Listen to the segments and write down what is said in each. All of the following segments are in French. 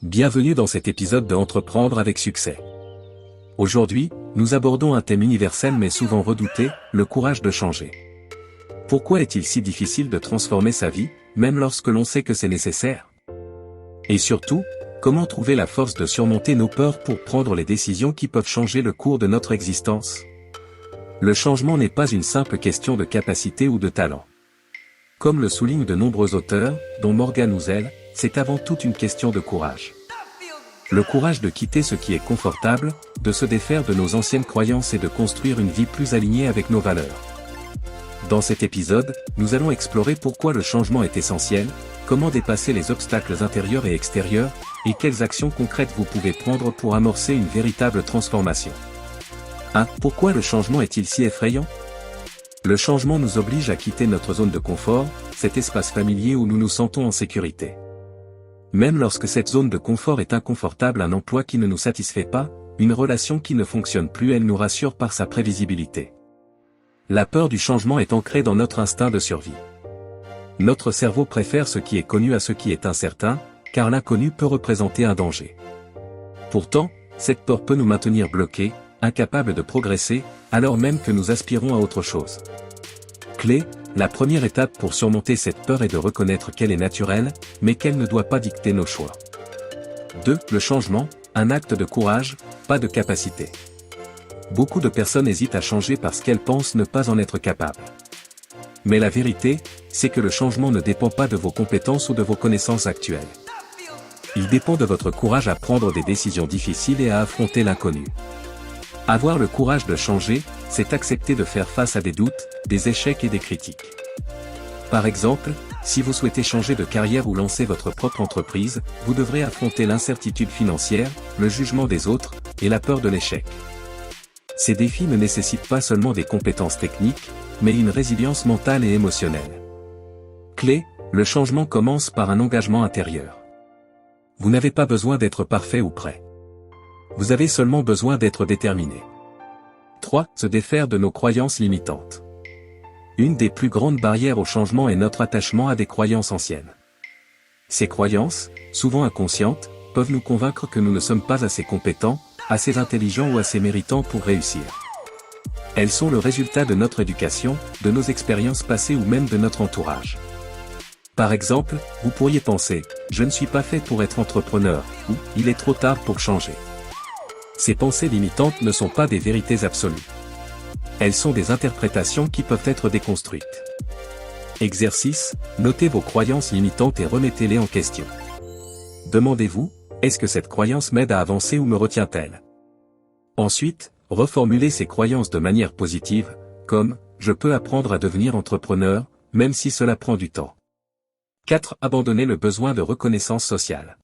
Bienvenue dans cet épisode de Entreprendre avec succès. Aujourd'hui, nous abordons un thème universel mais souvent redouté, le courage de changer. Pourquoi est-il si difficile de transformer sa vie, même lorsque l'on sait que c'est nécessaire? Et surtout, comment trouver la force de surmonter nos peurs pour prendre les décisions qui peuvent changer le cours de notre existence? Le changement n'est pas une simple question de capacité ou de talent. Comme le soulignent de nombreux auteurs, dont Morgan Housel, c'est avant tout une question de courage. Le courage de quitter ce qui est confortable, de se défaire de nos anciennes croyances et de construire une vie plus alignée avec nos valeurs. Dans cet épisode, nous allons explorer pourquoi le changement est essentiel, comment dépasser les obstacles intérieurs et extérieurs, et quelles actions concrètes vous pouvez prendre pour amorcer une véritable transformation. 1. Pourquoi le changement est-il si effrayant? Le changement nous oblige à quitter notre zone de confort, cet espace familier où nous nous sentons en sécurité. Même lorsque cette zone de confort est inconfortable, un emploi qui ne nous satisfait pas, une relation qui ne fonctionne plus, elle nous rassure par sa prévisibilité. La peur du changement est ancrée dans notre instinct de survie. Notre cerveau préfère ce qui est connu à ce qui est incertain, car l'inconnu peut représenter un danger. Pourtant, cette peur peut nous maintenir bloqués, incapables de progresser, alors même que nous aspirons à autre chose. Clé, la première étape pour surmonter cette peur est de reconnaître qu'elle est naturelle, mais qu'elle ne doit pas dicter nos choix. 2. Le changement, un acte de courage, pas de capacité. Beaucoup de personnes hésitent à changer parce qu'elles pensent ne pas en être capables. Mais la vérité, c'est que le changement ne dépend pas de vos compétences ou de vos connaissances actuelles. Il dépend de votre courage à prendre des décisions difficiles et à affronter l'inconnu. Avoir le courage de changer, c'est accepter de faire face à des doutes, des échecs et des critiques. Par exemple, si vous souhaitez changer de carrière ou lancer votre propre entreprise, vous devrez affronter l'incertitude financière, le jugement des autres, et la peur de l'échec. Ces défis ne nécessitent pas seulement des compétences techniques, mais une résilience mentale et émotionnelle. Clé, le changement commence par un engagement intérieur. Vous n'avez pas besoin d'être parfait ou prêt. Vous avez seulement besoin d'être déterminé. 3. Se défaire de nos croyances limitantes. Une des plus grandes barrières au changement est notre attachement à des croyances anciennes. Ces croyances, souvent inconscientes, peuvent nous convaincre que nous ne sommes pas assez compétents, assez intelligents ou assez méritants pour réussir. Elles sont le résultat de notre éducation, de nos expériences passées ou même de notre entourage. Par exemple, vous pourriez penser « Je ne suis pas fait pour être entrepreneur » ou « Il est trop tard pour changer ». Ces pensées limitantes ne sont pas des vérités absolues. Elles sont des interprétations qui peuvent être déconstruites. Exercice, notez vos croyances limitantes et remettez-les en question. Demandez-vous, est-ce que cette croyance m'aide à avancer ou me retient-elle? Ensuite, reformulez ces croyances de manière positive, comme « Je peux apprendre à devenir entrepreneur, même si cela prend du temps ». 4. Abandonnez le besoin de reconnaissance sociale.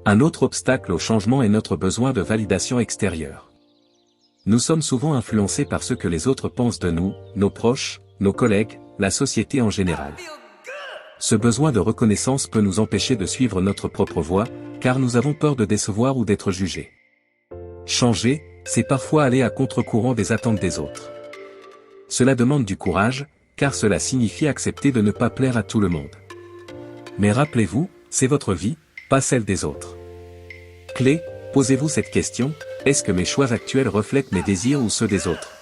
Un autre obstacle au changement est notre besoin de validation extérieure. Nous sommes souvent influencés par ce que les autres pensent de nous, nos proches, nos collègues, la société en général. Ce besoin de reconnaissance peut nous empêcher de suivre notre propre voie, car nous avons peur de décevoir ou d'être jugés. Changer, c'est parfois aller à contre-courant des attentes des autres. Cela demande du courage, car cela signifie accepter de ne pas plaire à tout le monde. Mais rappelez-vous, c'est votre vie, pas celle des autres. Clé, posez-vous cette question, est-ce que mes choix actuels reflètent mes désirs ou ceux des autres?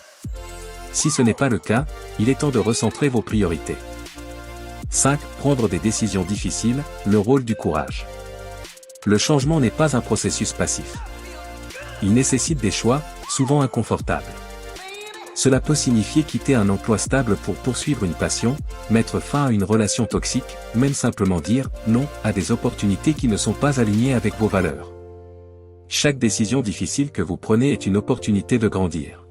Si ce n'est pas le cas, il est temps de recentrer vos priorités. 5. Prendre des décisions difficiles, le rôle du courage. Le changement n'est pas un processus passif. Il nécessite des choix, souvent inconfortables. Cela peut signifier quitter un emploi stable pour poursuivre une passion, mettre fin à une relation toxique, même simplement dire « non » à des opportunités qui ne sont pas alignées avec vos valeurs. Chaque décision difficile que vous prenez est une opportunité de grandir.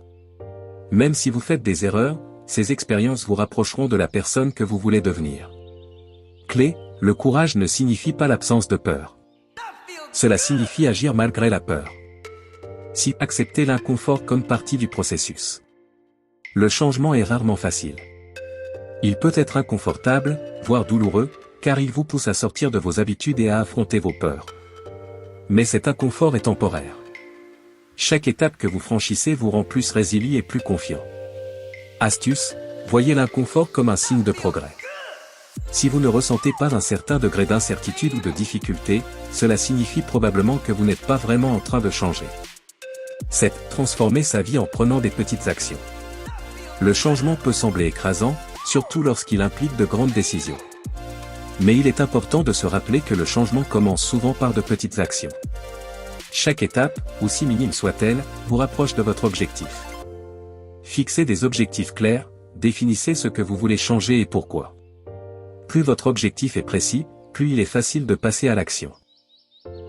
Même si vous faites des erreurs, ces expériences vous rapprocheront de la personne que vous voulez devenir. Clé, le courage ne signifie pas l'absence de peur. Cela signifie agir malgré la peur. Si accepter l'inconfort comme partie du processus. Le changement est rarement facile. Il peut être inconfortable, voire douloureux, car il vous pousse à sortir de vos habitudes et à affronter vos peurs. Mais cet inconfort est temporaire. Chaque étape que vous franchissez vous rend plus résilient et plus confiant. Astuce, voyez l'inconfort comme un signe de progrès. Si vous ne ressentez pas un certain degré d'incertitude ou de difficulté, cela signifie probablement que vous n'êtes pas vraiment en train de changer. 7. Transformer sa vie en prenant des petites actions. Le changement peut sembler écrasant, surtout lorsqu'il implique de grandes décisions. Mais il est important de se rappeler que le changement commence souvent par de petites actions. Chaque étape, aussi minime soit-elle, vous rapproche de votre objectif. Fixez des objectifs clairs, définissez ce que vous voulez changer et pourquoi. Plus votre objectif est précis, plus il est facile de passer à l'action.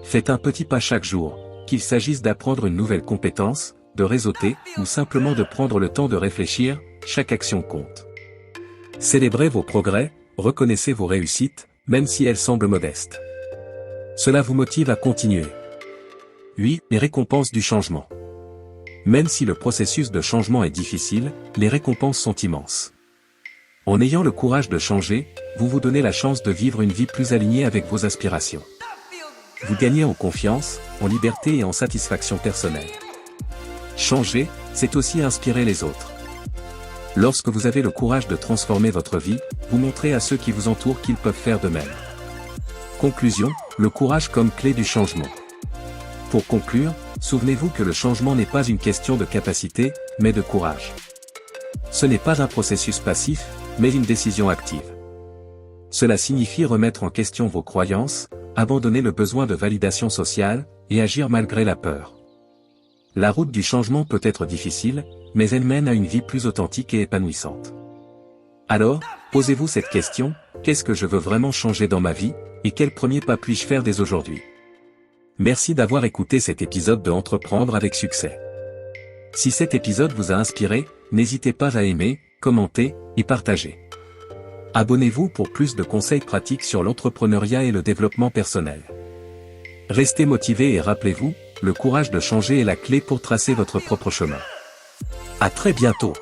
Faites un petit pas chaque jour, qu'il s'agisse d'apprendre une nouvelle compétence, de réseauter, ou simplement de prendre le temps de réfléchir, chaque action compte. Célébrez vos progrès, reconnaissez vos réussites, même si elles semblent modestes. Cela vous motive à continuer. 8. Les récompenses du changement. Même si le processus de changement est difficile, les récompenses sont immenses. En ayant le courage de changer, vous vous donnez la chance de vivre une vie plus alignée avec vos aspirations. Vous gagnez en confiance, en liberté et en satisfaction personnelle. Changer, c'est aussi inspirer les autres. Lorsque vous avez le courage de transformer votre vie, vous montrez à ceux qui vous entourent qu'ils peuvent faire de même. Conclusion, le courage comme clé du changement. Pour conclure, souvenez-vous que le changement n'est pas une question de capacité, mais de courage. Ce n'est pas un processus passif, mais une décision active. Cela signifie remettre en question vos croyances, abandonner le besoin de validation sociale, et agir malgré la peur. La route du changement peut être difficile, mais elle mène à une vie plus authentique et épanouissante. Alors, posez-vous cette question, qu'est-ce que je veux vraiment changer dans ma vie, et quel premier pas puis-je faire dès aujourd'hui? Merci d'avoir écouté cet épisode de Entreprendre avec succès. Si cet épisode vous a inspiré, n'hésitez pas à aimer, commenter, et partager. Abonnez-vous pour plus de conseils pratiques sur l'entrepreneuriat et le développement personnel. Restez motivés et rappelez-vous, le courage de changer est la clé pour tracer votre propre chemin. À très bientôt.